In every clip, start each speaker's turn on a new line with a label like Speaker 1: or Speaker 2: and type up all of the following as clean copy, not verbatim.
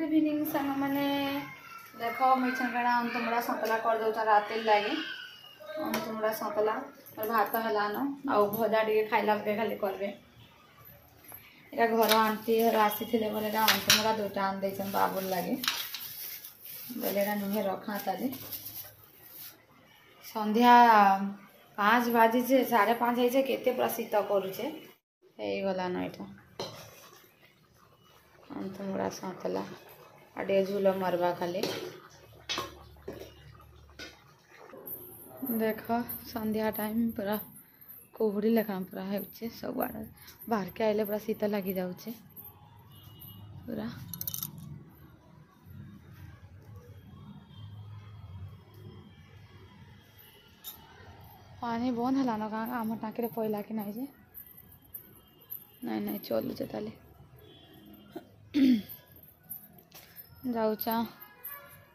Speaker 1: Good evening सांग मैंने देख मुझे कड़ा तुमरा सतला कर दो रात लगे तुमरा सतला और भात हलान आउ भजा टे खाइला खाली करबे इटा घर आंटी आसी थे बोले तुमरा दुटा आन दे बाबुर लगे बोले नुहे रखा ताली संध्या 5 बाजी 5:30 है केते पूरा शीत करुचे गला न यहाँ तुमरा सतला आटे झूल मरवा खाली देख संध्या टाइम पूरा कुहुड़ी लेखा पूरा है सब आड़े बाहर के आइले पूरा शीत लगी जाऊे पूरा पानी बंद है ना कहाँ आम टाँकी पड़ा कि नहीं जे नहीं चलुचे ताले जाऊचा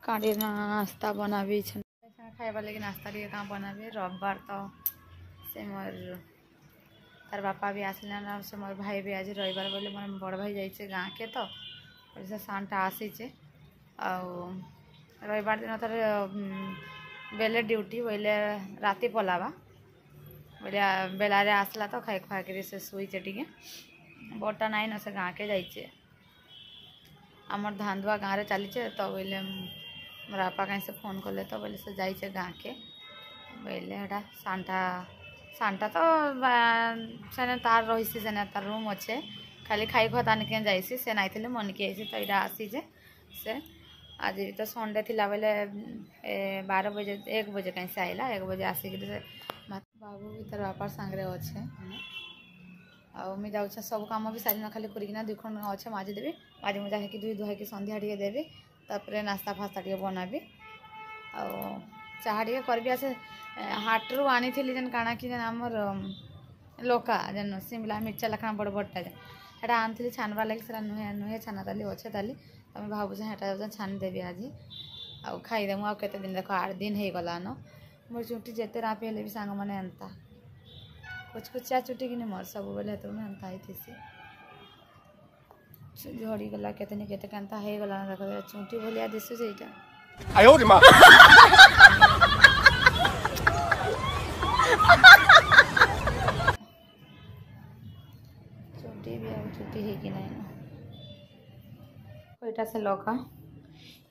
Speaker 1: काढ़ी नास्ता बनाबी खाइबा लगे नास्ता टे क्या बनाबी रविवार तो से मोर तार बापा भी आसले ना से मोर भाई भी आज रविवार बोले मोर बड़ भाई जाइए गाँ के तो से सानटा आसीचे रविवार दिन तार बेले ड्यूटी बोले राति पलावा बोले बेलारे आसला तो खाई खुआक से शुचे टे बटा नाई न से गाँ के जाइए आमर धांधुआ गाँव में चलीचे तो बोले मोर बापा कहीं से फोन कले तो बोले से जाइए गाँ के बोले हेटा सांटा सांटा तो सेने तार रही सेने तार रूम अच्छे खाली खाई खुआ तान के जाइसी से नाई थे मन की आई तो यहाँ आसीजे से आज भी तो संडे थी बोले 12 बजे 1 बजे कहीं से आइला 1 बजे आसिक बाबू भी तार बापार सांगे अच्छे मुझे जाऊँ सब कम भी सारी खाली करना 2 खंड अच्छे माजिदेवी माजी मुजा है धुई धुआई संध्या टे देवी तापर नास्ता फास्ता टे बनाबी चाहा टे करी आसे हाटरू आनी जेन काଣା कि जेन आमर लोका जेन शिमला मिर्चा लखा बड़ बड़टा जेन हेटा आनी छानवा लगे से नुहे नुहे छाना ताली अच्छे ताली तो मैं भावुँ हेटा छानीदेवी आज आउ खाईदेमु आउ केते दिन देख 8 दिन हो गलान मोर चुटी जिते रापी हेले भी सांग मैंने एंता कुचकुचिया चुटी कि मोर सब बेले तो मैं एंता ही झड़ी गला केतनी केते केंता हे गला देख चुटी भलिया दिसु जेटा
Speaker 2: आयो रे मां
Speaker 1: चुटी भी अब चुटी है कि नहीं कोईटा से लौका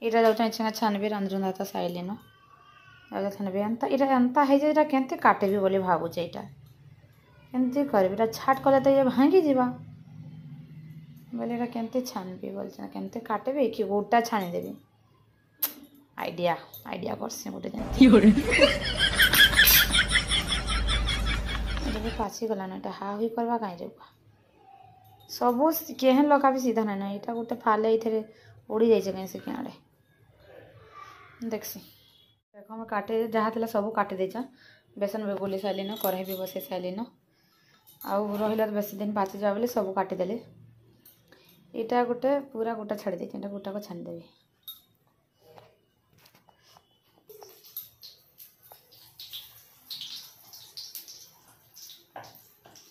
Speaker 1: इटा जाऊँ इच्छा छानबी रंधुरंधा तो साइली न जाऊँ छानबी एंता इटा एंता है जे केंते काटेबी बोली भावुचे इटा केमती करबी इटा छाट कले तो ये भांगी जीवा बोले एटा केमती छानबी बोलछे ना केमती काटेबी कि गोटा छानी देबी आइडिया आइडिया करछे गोटे जन एटा पाची गला ना एटा हा हुई करबा काई जेबा सब केहन लका भी सीधा ना एटा गोटे फाले इथे उड़ी जाइए कहीं से क्या देखसी देख मैं काटे जहाँ थी सब काटी देचा बेसन भी गोली सारे न कढ़ाई भी बसई सारे न आउ रहा तो बेस दिन पाची जा बोले सब काटिदेली यहाँ गोटे पूरा गोटा छाड़ी देते गोटा को छानीदेवी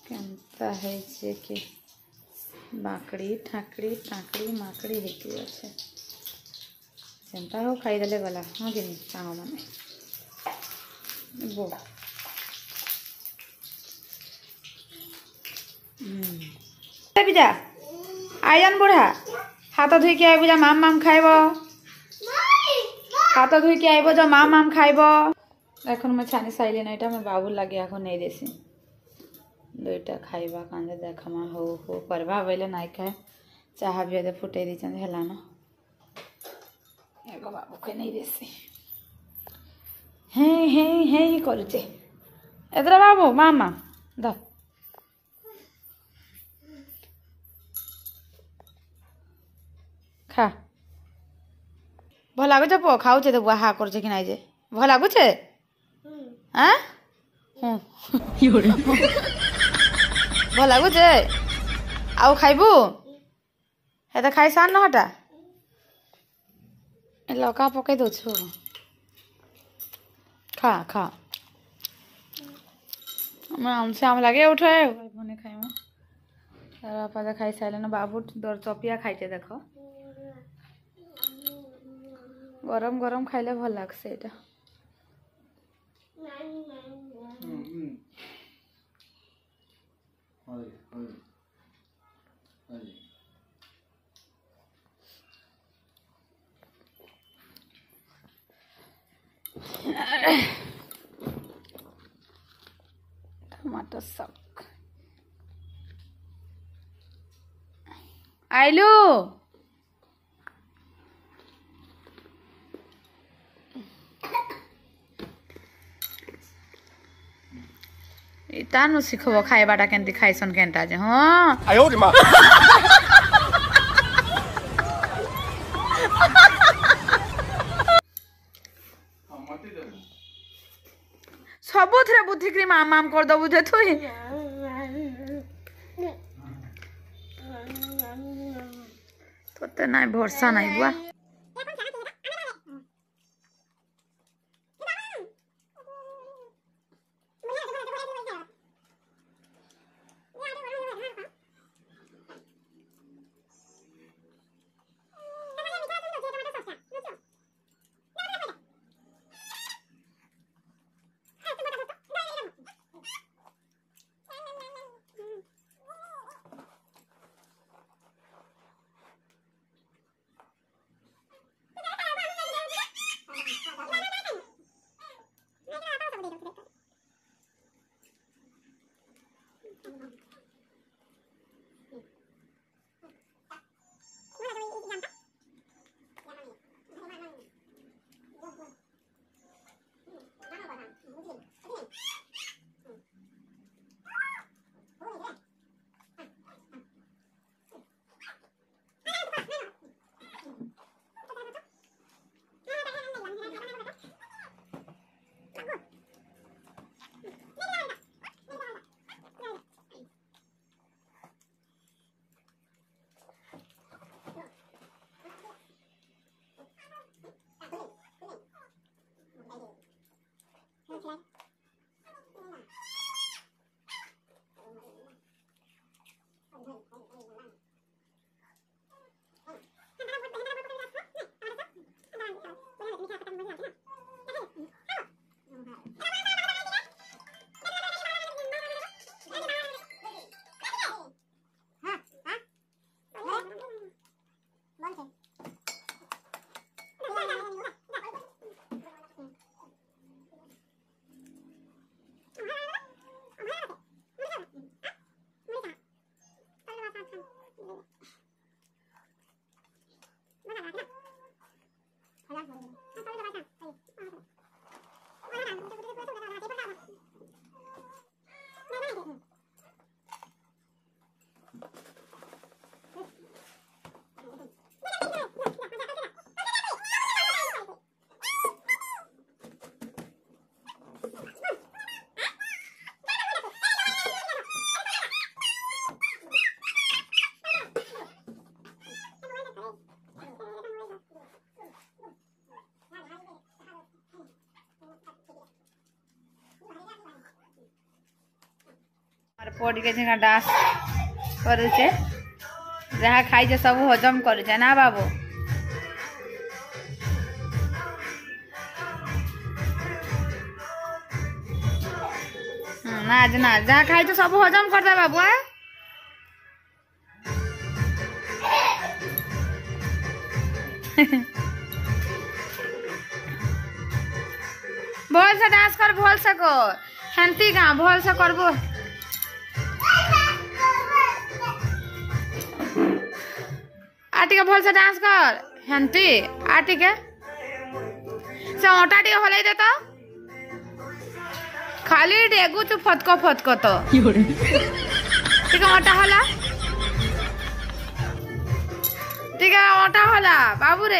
Speaker 1: केनता है कि बाकड़ी ठाकड़ी टाकड़ी माकड़ी होती अच्छे सेंटा हो खाईदे गला हाँ कि सांग मैंने बो जा आईजान बुढ़ा हाथ धुई के आइब जा माम माम खाइब हाथ धुई के आइब जो माम माम खाइब एखन मैं छानी साइली ना यहाँ मैं बाबू लगे आखो नहीं देसी 2टा खाइबा कांदे देखमा हो करवा बोले नाई खाए चाह भी अदे फुटे दीचन हेलान एगो बाबू के नहीं देसी हे करुचे एदरा बाबू मामा द खा भल लगुचे पुओ खाऊचे तो बुआ हा कर कि नाई जे भल लगुचे हाँ भल लगुचे आउ खाइबू हे तो खाई सार न हटा लौका पकई दौछु खा खा मैं हमसे आम लगे उठे बने खाइम तार बापा तो खाई सारे बाबू दर चपिया खाइचे देख गरम गरम खाइले भल लागसे एटा टमाटर सक आइलू तानु शिखब खाइबाटा केनती खाइसन केनता जे हाँ आयो रे मां सबुथरे बुद्धि क्रीम आम आम कर दबु जे तुई तोते नाइ भरोसा नाइ बुआ पड़ के झिंगा डांस करे जहाँ खाई सब हजम करे ना बाबू ना ना जहाँ खाई सब हजम कर दे बाबू भल से डांस कर भल से कर हेंती गाँ भल से करबो आटिके भल से डांस कर हेंती आटिके से ओटा टिके हलाई दे तो खाली डेगु चु फतको तो टिके ओटा हला टिके ओटा हला बाबू रे।